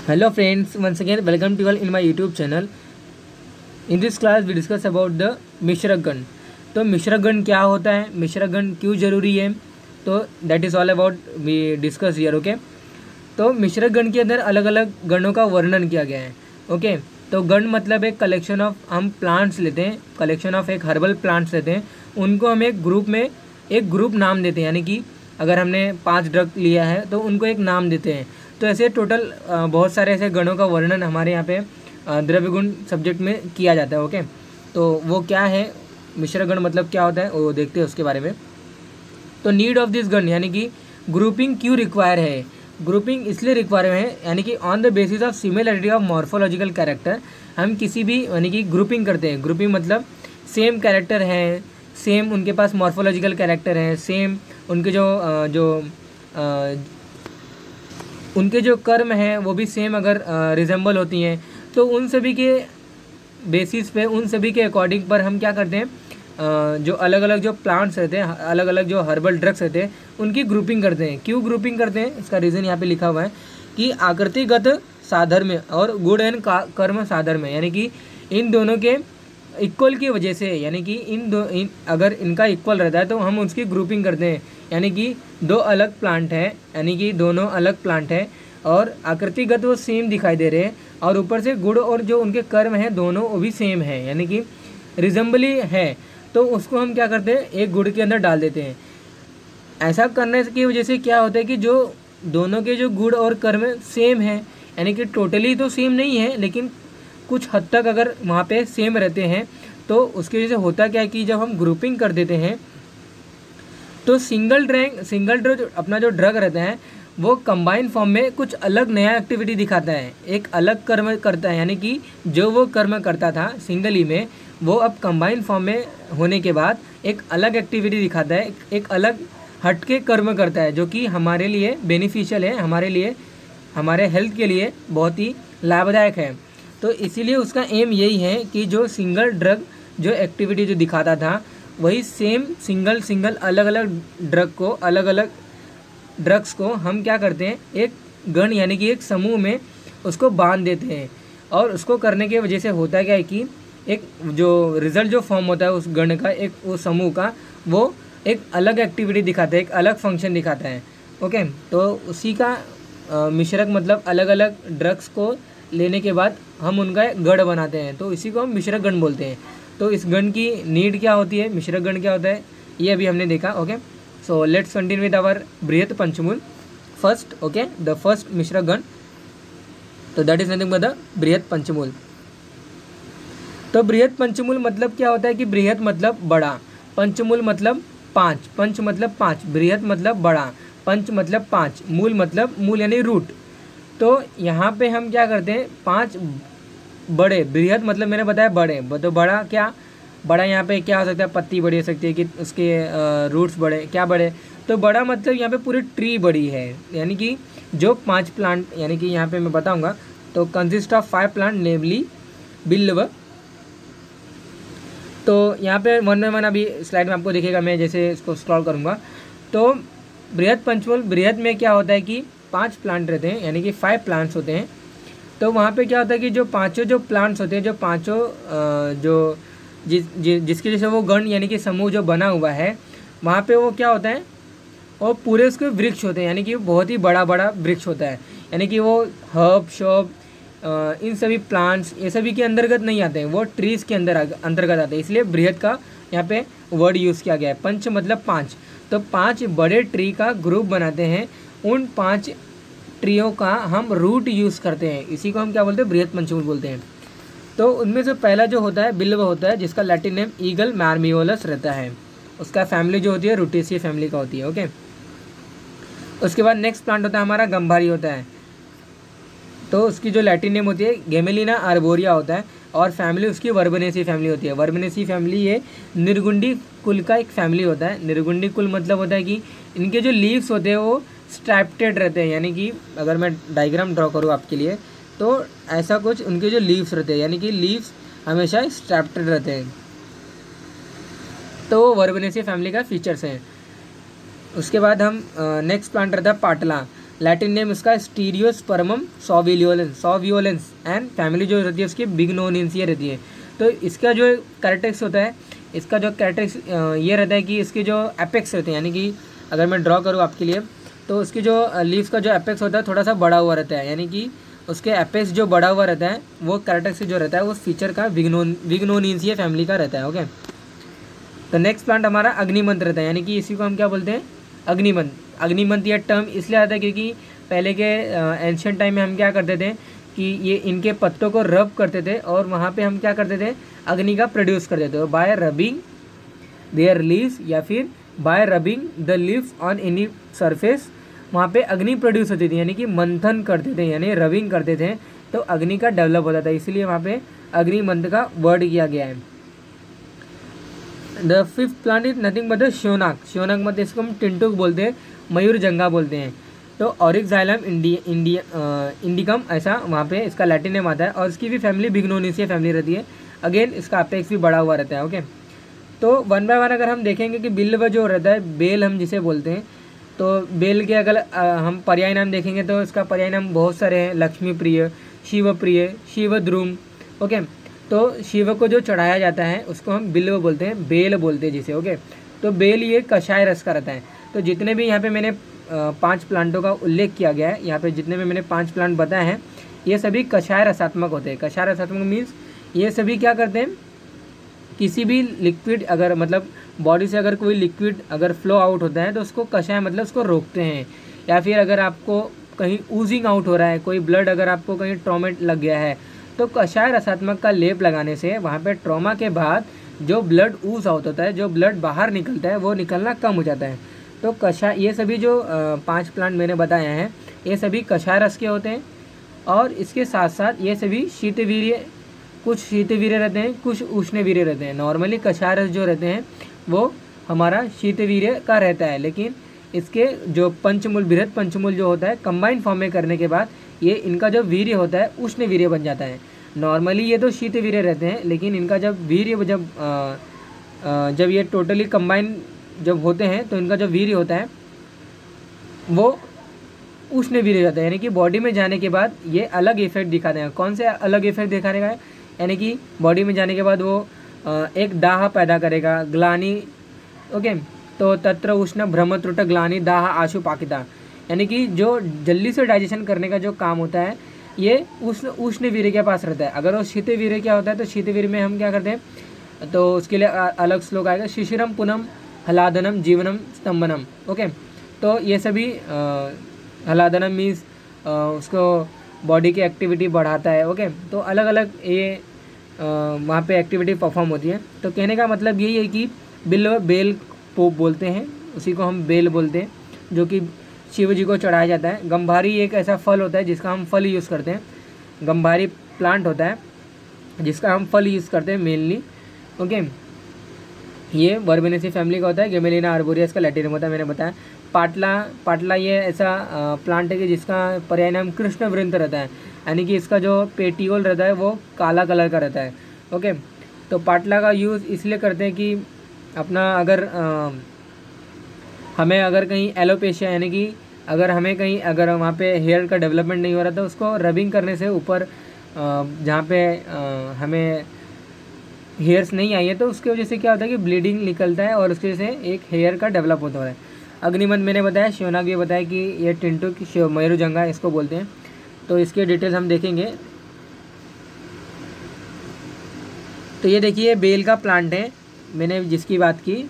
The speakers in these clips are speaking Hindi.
Hello friends, once again welcome to you all in my YouTube channel. In this class we discuss about the मिश्रक गण. तो मिश्रक गण क्या होता है, मिश्रक गण क्यों ज़रूरी है, तो that is all about we discuss here. Okay, तो मिश्रक गण के अंदर अलग अलग गणों का वर्णन किया गया है. ओके, तो गण मतलब एक कलेक्शन ऑफ, हम प्लांट्स लेते हैं, कलेक्शन ऑफ एक हर्बल प्लांट्स लेते हैं, उनको हम एक ग्रुप में एक ग्रुप नाम देते हैं. यानी कि अगर हमने 5 ड्रग लिया है तो उनको एक नाम देते हैं. तो ऐसे टोटल बहुत सारे ऐसे गणों का वर्णन हमारे यहाँ पे द्रव्य गुण सब्जेक्ट में किया जाता है. ओके, तो वो क्या है, मिश्र गण मतलब क्या होता है वो देखते हैं उसके बारे में. तो नीड ऑफ दिस गण यानी कि ग्रुपिंग क्यों रिक्वायर है, ग्रुपिंग इसलिए रिक्वायर है यानी कि on the basis of similarity of morphological character हम किसी भी यानी कि ग्रुपिंग करते हैं. ग्रुपिंग मतलब सेम कैरेक्टर है, सेम उनके पास मॉर्फोलॉजिकल कैरेक्टर है, सेम उनके उनके जो कर्म हैं वो भी सेम अगर रिजेंबल होती हैं, तो उन सभी के बेसिस पे, उन सभी के अकॉर्डिंग पर हम क्या करते हैं, जो अलग अलग जो प्लांट्स रहते हैं, अलग अलग जो हर्बल ड्रग्स रहते हैं, उनकी ग्रुपिंग करते हैं. क्यों ग्रुपिंग करते हैं, इसका रीज़न यहाँ पे लिखा हुआ है कि आकृतिगत साधर्म्य और गुण एंड कर्म साधर्म्य, यानी कि इन दोनों के इक्वल की वजह से, यानी कि अगर इनका इक्वल रहता है तो हम उसकी ग्रुपिंग करते हैं. यानी कि दो अलग प्लांट है, यानी कि दोनों अलग प्लांट है और आकृतिगत वो सेम दिखाई दे रहे हैं, और ऊपर से गुण और जो उनके कर्म हैं दोनों वो भी सेम है, यानी कि रिजेंबली है, तो उसको हम क्या करते हैं, एक गुण के अंदर डाल देते हैं. ऐसा करने की वजह से क्या होता है कि जो दोनों के जो गुण और कर्म सेम है, यानी कि टोटली तो सेम नहीं है लेकिन कुछ हद तक अगर वहाँ पे सेम रहते हैं, तो उसकी वजह से होता क्या है कि जब हम ग्रुपिंग कर देते हैं तो सिंगल ड्रग अपना जो ड्रग रहता है वो कंबाइन फॉर्म में कुछ अलग नया एक्टिविटी दिखाता है, एक अलग कर्म करता है. यानी कि जो वो कर्म करता था सिंगली में, वो अब कंबाइन फॉर्म में होने के बाद एक अलग एक्टिविटी दिखाता है, एक अलग हटके कर्म करता है, जो कि हमारे लिए बेनिफिशियल है, हमारे लिए, हमारे हेल्थ के लिए बहुत ही लाभदायक है. तो इसीलिए उसका एम यही है कि जो सिंगल ड्रग जो एक्टिविटी जो दिखाता था, वही सेम सिंगल अलग अलग ड्रग को, अलग अलग ड्रग्स को हम क्या करते हैं, एक गण यानी कि एक समूह में उसको बांध देते हैं. और उसको करने की वजह से होता क्या है कि एक जो रिज़ल्ट जो फॉर्म होता है उस गण का, एक उस समूह का, वो एक अलग एक्टिविटी दिखाता है, एक अलग फंक्शन दिखाता है. ओके, तो उसी का मिश्रक मतलब अलग अलग ड्रग्स को लेने के बाद हम उनका गण बनाते हैं, तो इसी को हम मिश्रक गण बोलते हैं. तो इस गण की नीड क्या होती है, मिश्रक गण क्या होता है, ये अभी हमने देखा. Okay, so let's continue with our बृहत पंचमूल फर्स्ट. ओके, द फर्स्ट मिश्रक गण, तो that is nothing but the बृहत पंचमूल. तो बृहत पंचमूल मतलब क्या होता है कि बृहत मतलब बड़ा, पंचमूल मतलब 5, पंच मतलब 5, बृहत मतलब बड़ा, पंच मतलब 5, मूल मतलब मूल यानी रूट. तो यहाँ पे हम क्या करते हैं, 5 बड़े, बृहत मतलब मैंने बताया बड़े, तो बड़ा क्या, बड़ा यहाँ पे क्या हो सकता है, पत्ती बड़ी हो सकती है कि उसके रूट्स बड़े, क्या बड़े, तो बड़ा मतलब यहाँ पे पूरी ट्री बड़ी है. यानी कि जो 5 प्लांट, यानी कि यहाँ पे मैं बताऊँगा, तो कंसिस्ट ऑफ 5 प्लांट नेमली बिल्व. तो यहाँ पे वन बाय वन अभी स्लाइड में आपको दिखेगा, मैं जैसे इसको स्क्रॉल करूँगा. तो बृहत पंचमूल, बृहत में क्या होता है कि 5 प्लांट रहते हैं, यानी कि 5 प्लांट्स होते हैं. तो वहाँ पे क्या होता है कि जो पांचों जो प्लांट्स होते हैं, जो पांचों जो जिसकी वजह से वो गण यानी कि समूह जो बना हुआ है, वहाँ पे वो क्या होता है, और पूरे उसके वृक्ष होते हैं, यानी कि बहुत ही बड़ा बड़ा वृक्ष होता है. यानी कि वो हर्ब शॉप इन सभी प्लांट्स ये सभी के अंतर्गत नहीं आते हैं, वो ट्रीज़ के अंतर्गत आते हैं. इसलिए बृहत का यहाँ पे वर्ड यूज़ किया गया है. पंच मतलब 5, तो 5 बड़े ट्री का ग्रुप बनाते हैं, उन 5 ट्रियों का हम रूट यूज़ करते हैं, इसी को हम क्या बोलते हैं, बृहत पंचमूल बोलते हैं. तो उनमें से पहला जो होता है बिल्व होता है, जिसका लैटिन नेम ईगल मार्मियोलस रहता है. उसका फैमिली जो होती है रूटेसी फैमिली का होती है. ओके, उसके बाद नेक्स्ट प्लांट होता है हमारा गंभारी होता है, तो उसकी जो लैटिन नेम होती है गेमेलिना आर्बोरिया होता है, और फैमिली उसकी वर्बनेसी फैमिली होती है. वर्बनेसी फैमिली ये निर्गुंडी कुल का एक फैमिली होता है. निर्गुंडी कुल मतलब होता है कि इनके जो लीव्स होते हैं वो स्ट्रैप्टेड रहते हैं, यानी कि अगर मैं डायग्राम ड्रॉ करूँ आपके लिए, तो ऐसा कुछ उनके जो लीव्स रहते हैं, यानी कि लीव्स हमेशा स्ट्रैप्टेड रहते हैं. तो वर्बनेसी फैमिली का फीचर्स हैं. उसके बाद हम नेक्स्ट प्लांट रहता है पाटला. लैटिन नेम इसका स्टीरियोस्पर्मम सॉवियोलेंस एंड फैमिली जो रहती है उसकी बिग्नोनियंसिया रहती है। तो इसका जो कैरेक्टरिस्टिक्स होता है, इसका जो कैरेक्टरिस्टिक्स ये रहता है कि इसके जो एपेक्स रहते हैं, यानी कि अगर मैं ड्रॉ करूँ आपके लिए, तो उसकी जो लीव्स का जो एपेक्स होता है थोड़ा सा बड़ा हुआ रहता है, यानी कि उसके एपेक्स जो बड़ा हुआ रहता है वो कैरेक्टरिस्टिक जो रहता है वो फीचर का विग्नोनियंसिया फैमिली का रहता है। ओके, तो नेक्स्ट प्लांट हमारा अग्निमंत रहता है, यानी कि इसी को हम क्या बोलते हैं, अग्निमंत। अग्निमंत यह टर्म इसलिए आता है क्योंकि पहले के एंशियंट टाइम में हम क्या करते थे कि ये इनके पत्तों को रब करते थे और वहाँ पे हम क्या करते थे, अग्नि का प्रोड्यूस करते थे बाय रबिंग देयर लीव्स या फिर bye rubbing the leaves on any surface. वहाँ पे अग्नि प्रोड्यूस होती थी, यानी कि मंथन करते थे, यानी रबिंग करते थे तो अग्नि का डेवलप होता था, इसलिए वहाँ पे अग्निमंत का वर्ड किया गया है। The fifth plant is nothing but the श्योनाक। श्योनाक मतलब इसको हम टिंटुक बोलते हैं, मयूर जंगा बोलते हैं। तो ऑरिक्साइलम इंडिकम ऐसा वहाँ पे इसका लैटिन नेम आता है और इसकी भी फैमिली बिग्नोनिसिया फैमिली रहती है। अगेन इसका अपेक्स भी बड़ा हुआ रहता है। ओके, तो वन बाय वन अगर हम देखेंगे कि बिल्व जो रहता है, बेल हम जिसे बोलते हैं, तो बेल के अगर हम पर्याय नाम देखेंगे तो इसका पर्याय नाम बहुत सारे हैं, लक्ष्मी प्रिय, शिव प्रिय, शिवद्रुम। ओके, तो शिव को जो चढ़ाया जाता है उसको हम बिल्व बोलते हैं, बेल बोलते हैं जिसे। ओके, तो बेल ये कषाय रस का रहता है। तो जितने भी यहाँ पे मैंने 5 प्लांटों का उल्लेख किया गया है, यहाँ पे जितने भी मैंने 5 प्लांट बताए हैं ये सभी कषाय रसात्मक होते हैं। कषाय रसात्मक मीन्स ये सभी क्या करते हैं, किसी भी लिक्विड अगर मतलब बॉडी से अगर कोई लिक्विड अगर फ्लो आउट होता है तो उसको कषाय मतलब उसको रोकते हैं। या फिर अगर आपको कहीं ऊजिंग आउट हो रहा है, कोई ब्लड अगर आपको कहीं ट्रॉमेट लग गया है तो कषाय रसात्मक का लेप लगाने से वहाँ पे ट्रॉमा के बाद जो ब्लड ऊज आउट होता है, जो ब्लड बाहर निकलता है वो निकलना कम हो जाता है। तो कषाय, ये सभी जो 5 प्लांट मैंने बताया हैं ये सभी कषाय रस के होते हैं। और इसके साथ साथ ये सभी शीतवीर्य, कुछ शीतवीर्य रहते हैं, कुछ उष्णवीर्य रहते हैं। नॉर्मली कषाय रस जो रहते हैं वो हमारा शीतवीर्य का रहता है, लेकिन इसके जो पंचमूल, बृहद पंचमूल जो होता है कंबाइंड फॉर्म में करने के बाद ये इनका जो वीर्य होता है उष्ण वीर्य बन जाता है। नॉर्मली ये तो शीत वीर्य रहते हैं, लेकिन इनका जब वीर्य जब ये टोटली कंबाइन जब होते हैं तो इनका जो वीर्य होता है वो उष्ण वीर्य जाता है, यानी कि बॉडी में जाने के बाद ये अलग इफेक्ट दिखाते हैं। कौन से अलग इफेक्ट दिखाने का है, यानी कि बॉडी में जाने के बाद वो एक दाह पैदा करेगा, ग्लानि। ओके, तो तत्र उष्ण भ्रमत्रुट ग्लानि दाह आशु पाकिता, यानी कि जो जल्दी से डाइजेशन करने का जो काम होता है ये उष्ण वीर्य के पास रहता है। अगर वो शीत वीर्य क्या होता है तो शीत वीर्य में हम क्या करते हैं, तो उसके लिए अलग श्लोक आएगा, शिशिरम पुनम हलादनम जीवनम स्तंभनम। ओके, तो ये सभी हलादनम मीन्स उसको बॉडी की एक्टिविटी बढ़ाता है। ओके, तो अलग अलग ये वहाँ पे एक्टिविटी परफॉर्म होती है। तो कहने का मतलब यही है कि बेल पोप बोलते हैं, उसी को हम बेल बोलते हैं, जो कि शिव जी को चढ़ाया जाता है। गंभारी एक ऐसा फल होता है जिसका हम फल यूज़ करते हैं, गंभारी प्लांट होता है जिसका हम फल यूज़ करते हैं मेनली। ओके, ये वर्बेनेसी फैमिली का होता है, गेमेलिना आर्बोरियस का लैटिन होता है, मैंने बताया। पाटला ये ऐसा प्लांट है कि जिसका पर्याय नाम कृष्ण वृंत रहता है, यानी कि इसका जो पेटियोल रहता है वो काला कलर का रहता है। ओके, तो पाटला का यूज़ इसलिए करते हैं कि अपना अगर हमें अगर कहीं एलोपेशिया, यानी कि अगर हमें कहीं अगर वहाँ पे हेयर का डेवलपमेंट नहीं हो रहा था उसको रबिंग करने से ऊपर जहाँ पे हमें हेयर्स नहीं आई है तो उसकी वजह से क्या होता है कि ब्लीडिंग निकलता है और उसकी वजह से एक हेयर का डेवलप होता है। अग्निमंत मैंने बताया, श्योनाक भी बताया कि ये टिंटुक मयूरजंगा इसको बोलते हैं। तो इसके डिटेल्स हम देखेंगे। तो ये देखिए बेल का प्लांट है, मैंने जिसकी बात की,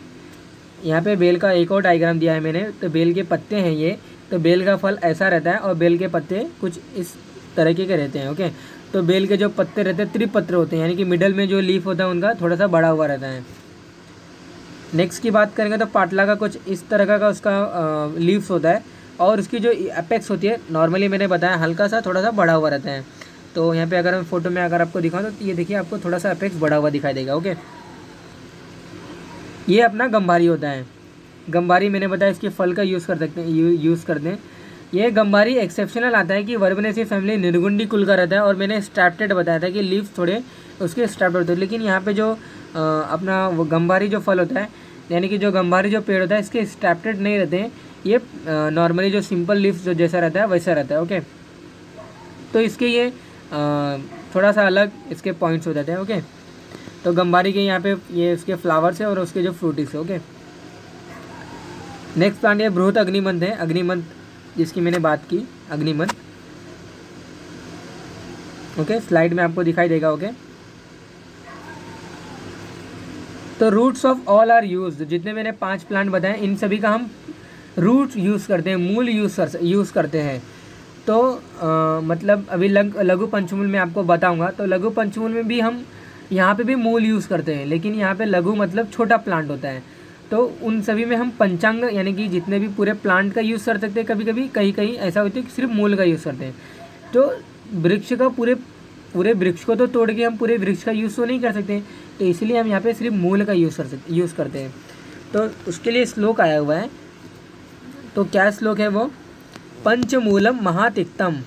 यहाँ पे बेल का एक और डायग्राम दिया है मैंने। तो बेल के पत्ते हैं ये, तो बेल का फल ऐसा रहता है और बेल के पत्ते कुछ इस तरीके के रहते हैं। ओके, तो बेल के जो पत्ते रहते हैं त्रिपत्र होते हैं, यानी कि मिडल में जो लीफ होता है उनका थोड़ा सा बड़ा हुआ रहता है। नेक्स्ट की बात करेंगे तो पाटला का कुछ इस तरह का उसका लीव्स होता है और उसकी जो एपेक्स होती है नॉर्मली मैंने बताया हल्का सा थोड़ा सा बड़ा हुआ रहता है। तो यहाँ पे अगर मैं फोटो में अगर आपको दिखाऊँ तो ये देखिए आपको थोड़ा सा एपेक्स बड़ा हुआ दिखाई देगा। ओके, ये अपना गंभारी होता है। गंभारी मैंने बताया इसके फल का यूज़ करते हैं। ये गंभारी एक्सेप्शनल आता है कि वर्बेनेसी फैमिली निर्गुंडी कुल का रहता है और मैंने स्ट्रैप्टेड बताया था कि लीव्स थोड़े उसके स्ट्रैप्टेड होते हैं। लेकिन यहाँ पे जो अपना वो गंभारी जो फल होता है, यानी कि जो गंभारी जो पेड़ होता है इसके स्ट्रैप्टेड नहीं रहते हैं, ये नॉर्मली जो सिंपल लीफ जो जैसा रहता है वैसा रहता है। ओके, तो इसके ये थोड़ा सा अलग इसके पॉइंट्स हो जाते हैं। ओके, तो गंबारी के यहाँ पे ये इसके फ्लावर्स है और उसके जो फ्रूटिस है। ओके, नेक्स्ट प्लांट ये बृहत अग्निमंथ है, अग्निमंथ जिसकी मैंने बात की, अग्निमंथ। ओके, स्लाइड में आपको दिखाई देगा। ओके, तो roots of all are used, जितने मैंने 5 प्लांट बताए इन सभी का हम रूट यूज़ करते हैं, मूल यूज़ करते हैं। तो मतलब अभी लघु पंचमूल में आपको बताऊंगा, तो लघु पंचमूल में भी हम यहाँ पे भी मूल यूज़ करते हैं, लेकिन यहाँ पे लघु मतलब छोटा प्लांट होता है। तो उन सभी में हम पंचांग यानी कि जितने भी पूरे प्लांट का यूज़ कर सकते हैं। कभी कभी कहीं ऐसा होता है कि सिर्फ मूल का यूज़ करते हैं। तो वृक्ष का पूरे वृक्ष को तो तोड़ के हम पूरे वृक्ष का यूज़ तो नहीं कर सकते, तो इसलिए हम यहाँ पे सिर्फ मूल का यूज़ करते हैं। तो उसके लिए श्लोक आया हुआ है। तो क्या श्लोक है वो? पंचमूलम महातिक्तम।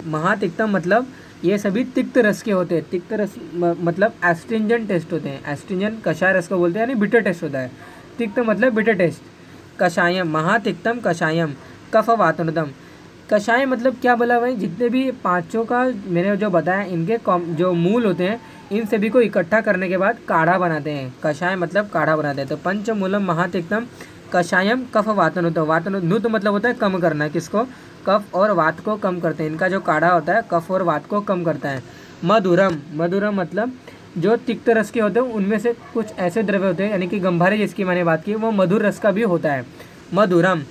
महातिक्तम मतलब ये सभी तिक्त रस के होते हैं। तिक्त रस मतलब एस्ट्रिंजेंट टेस्ट होते हैं। एस्ट्रिंजेंट कषाय रस को बोलते हैं, यानी बिटर टेस्ट होता है। तिक्त मतलब बिटर टेस्ट। कषायम, महातिक्तम कषायम कफ वातनुदम। कषाय मतलब क्या बोला भाई? जितने भी पांचों का मैंने जो बताया, इनके जो मूल होते हैं इन सभी को इकट्ठा करने के बाद काढ़ा बनाते हैं। कषाय मतलब काढ़ा बनाते हैं। तो पंचमूलम महातिक्तम कषायम कफ वातनुदम। वातनुत मतलब होता है कम करना, किसको? कफ और वात को कम करते हैं। इनका जो काढ़ा होता है कफ और वात को कम करता है। मधुरम, मधुरम मतलब जो तिक्त रस के होते हैं उनमें से कुछ ऐसे द्रव्य होते हैं, यानी कि गंभारे जिसकी मैंने बात की वो मधुर रस का भी होता है। मधुरम।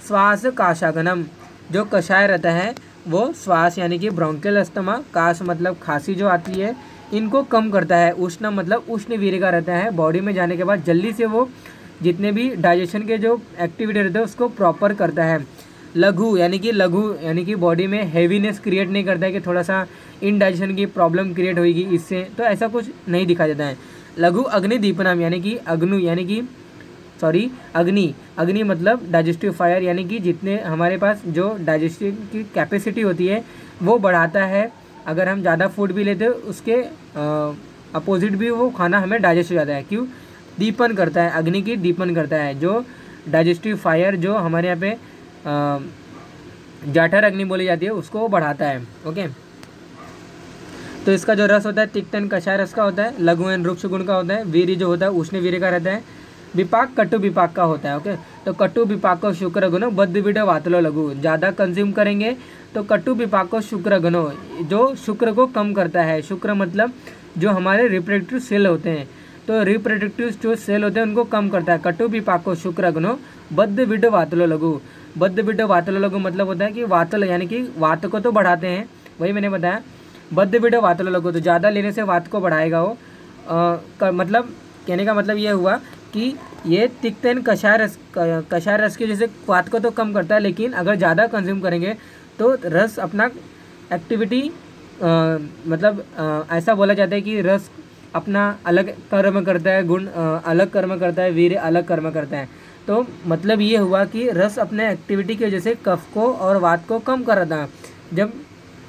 श्वास काशागनम, जो कषाय रहता है वो श्वास यानी कि ब्रोंकियल अस्थमा, काश मतलब खांसी जो आती है, इनको कम करता है। उष्ण मतलब उष्ण वीर्य का रहता है, बॉडी में जाने के बाद जल्दी से वो जितने भी डाइजेशन के जो एक्टिविटी रहते हैं उसको प्रॉपर करता है। लघु यानी कि बॉडी में हैवीनेस क्रिएट नहीं करता है कि थोड़ा सा इनडाइजेशन की प्रॉब्लम क्रिएट होगी इससे, तो ऐसा कुछ नहीं दिखा जाता है। लघु अग्निदीपनम यानी कि अग्नि मतलब डाइजेस्टिव फायर, यानी कि जितने हमारे पास जो डाइजेस्टिव की कैपेसिटी होती है वो बढ़ाता है। अगर हम ज़्यादा फूड भी लेते हैं उसके अपोजिट भी वो खाना हमें डाइजेस्ट हो जाता है। क्यों? दीपन करता है, अग्नि की दीपन करता है। जो डाइजेस्टिव फायर जो हमारे यहाँ पे जाठर अग्नि बोली जाती है उसको बढ़ाता है। ओके, तो इसका जो रस होता है तिक्तन कषाय रस का होता है। लघु एंड रुक्ष गुण का होता है। वीर्य जो होता है उष्ण वीर्य का रहता है। विपाक कटु विपाक का होता है। ओके, तो कटु विपाक को शुक्र गुणो बद्ध विडो वातलो लघु। ज़्यादा कंज्यूम करेंगे तो कटु विपाक को शुक्र गुणो, जो शुक्र को कम करता है। शुक्र मतलब जो हमारे रिप्रोडक्टिव सेल होते हैं, तो रिप्रोडक्टिव जो सेल होते हैं उनको कम करता है। कटु विपाक को शुक्र गुणो बद्ध विडो वातलो लघु। बद्ध विडो वातलो लघु मतलब होता है कि वातल यानी कि वात को तो बढ़ाते हैं, वही मैंने बताया। बद्ध विडो वातलो लघु, तो ज़्यादा लेने से वात को बढ़ाएगा वो। मतलब कहने का मतलब ये हुआ कि ये तिक्तन कषाय रस के जैसे वात को तो कम करता है, लेकिन अगर ज़्यादा कंज्यूम करेंगे तो रस अपना एक्टिविटी ऐसा बोला जाता है कि रस अपना अलग कर्म करता है, गुण अलग कर्म करता है, वीर्य अलग कर्म करता है। तो मतलब ये हुआ कि रस अपने एक्टिविटी की वजह से कफ को और वात को कम कर रहा था जब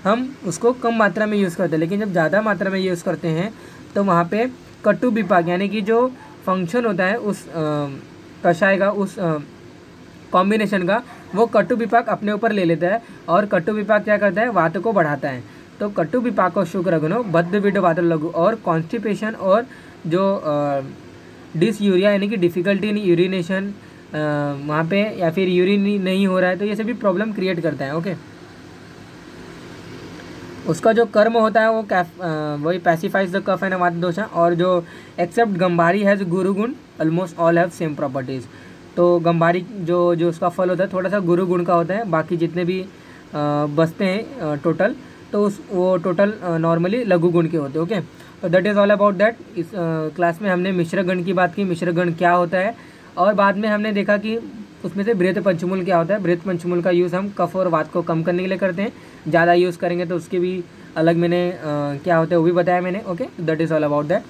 हम उसको कम मात्रा में यूज़ करते हैं। लेकिन जब ज़्यादा मात्रा में यूज़ करते हैं तो वहाँ पे कटु विपाक यानी कि जो फंक्शन होता है उस कषाय का, उस कॉम्बिनेशन का, वो कटु विपाक अपने ऊपर ले लेता है। और कटु विपाक क्या करता है? वात को बढ़ाता है। तो कटु विपाक को शुक्र गुणो बद्ध विडो वातलो लघु। और कॉन्स्टिपेशन और जो डिसयूरिया यानी कि डिफ़िकल्टी इन यूरिनेशन वहाँ पे, या फिर यूरिन नहीं हो रहा है, तो ये सभी प्रॉब्लम क्रिएट करता है। ओके, उसका जो कर्म होता है वो वही पैसिफाइज द कफ एंड वात दोषा। और जो एक्सेप्ट गंबारी हैज़ गुरु गुण almost all have same properties. तो गंबारी जो उसका फल होता है थोड़ा सा गुरु गुण का होता है, बाकी जितने भी बचते हैं टोटल, तो वो टोटल नॉर्मली लघु गुण के होते हैं। ओके, तो that is all about that. इस क्लास में हमने मिश्रगण की बात की, मिश्रगण क्या होता है, और बाद में हमने देखा कि उसमें से बृहत पंचमूल क्या होता है। बृहत पंचमूल का यूज़ हम कफ और वात को कम करने के लिए करते हैं। ज़्यादा यूज़ करेंगे तो उसके भी अलग मैंने क्या होता है वो भी बताया मैंने। Okay, that is all about that.